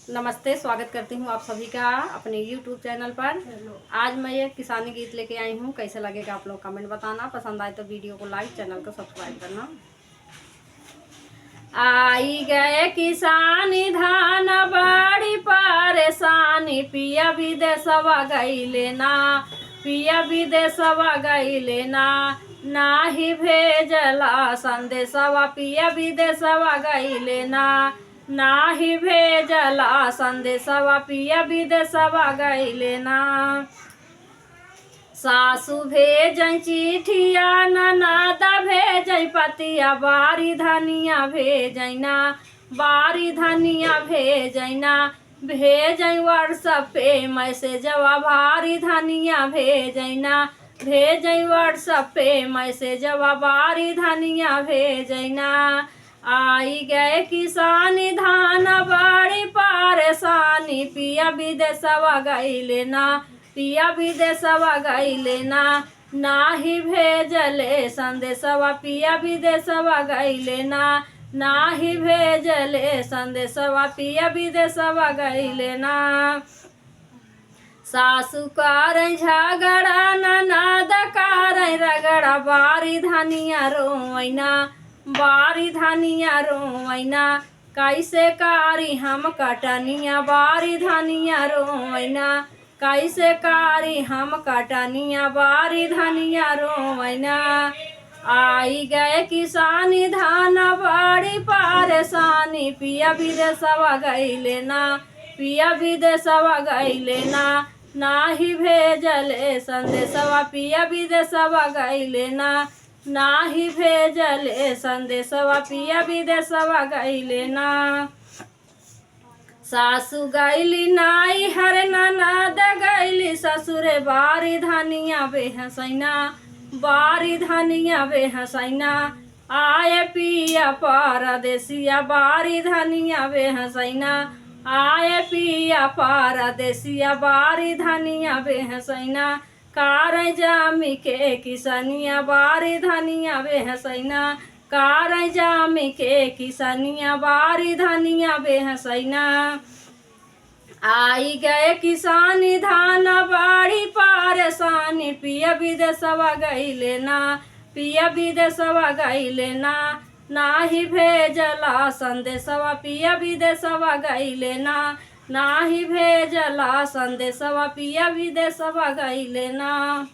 नमस्ते, स्वागत करती हूँ आप सभी का अपने YouTube चैनल पर। आज मैं एक किसानी गीत लेके आई हूँ। कैसे लगेगा आप लोग कमेंट बताना। पसंद आए तो वीडियो को लाइक, चैनल को सब्सक्राइब करना। आई गए किसानी धान बड़ी परेशानी, पिया विदेशवा गईले ना, पिया विदेशवा गईले ना, नाही भेजला संदेशवा, पिया विदेशवा गईले ना, नाही भेजला संदेशवा, पिया विदेशवा गईले ना। सासु भेजै चिठिया, ननद भेजै पतिया, बारी धनिया भेजैना, बारी धनिया भेजैना, भेजै व्हाट्सएप पे मैसेजवा, बारी धनिया भेजैना, भेजै व्हाट्सएप पे मैसेजवा, बारी धनिया भेजैना। आई गए किसानी धान बड़ी परेशानी, पिया विदेशवा गईले ना, पिया विदेशवा गईले ना, नाही भेजले संदेशवा, पिया विदेशवा गईले ना, नाही भेजले संदेशवा, पिया विदेशवा गईले ना। सासु करैं झगड़ा, ननद करैं रगड़ा, बारी धनिया रोइना, बारी धनिया रोइना, कैसे कारी हम कटनिया, बारी धनिया रोइना, कैसे कारी हम कटनिया, बारी धनिया रोइना। आई गए किसानी धान बड़ी परेशानी, पिया विदेशवा गईले ना, पिया विदेशवा गईले ना, नाही भेजले संदेशवा, पिया विदेशवा गईले ना, नाही भेजले संदेशवा, पिया विदेशवा गईले ना। सासु गईली नाई हर, ननद गईली ससुरे, बारी धनिया बेहसैना, बारी धनिया बेहसैना, आए पिया परदेसिया, बारी धनिया बेहसैना, आए पिया परदेसिया, बारी धनिया बेहसैना, कारैं जामी के किसनिया, बारी धनिया बेहसैना, कारैं जामी के किसनिया, बारी धनिया बेहसैना। आई गए किसानी धान बड़ी परेशानी, पिया विदेशवा गईले ना, पिया विदेशवा गईले ना, नाही भेजला संदेशवा, पिया विदेशवा गईले ना, नाही भेजला संदेशवा, पिया विदेशवा गईले ना।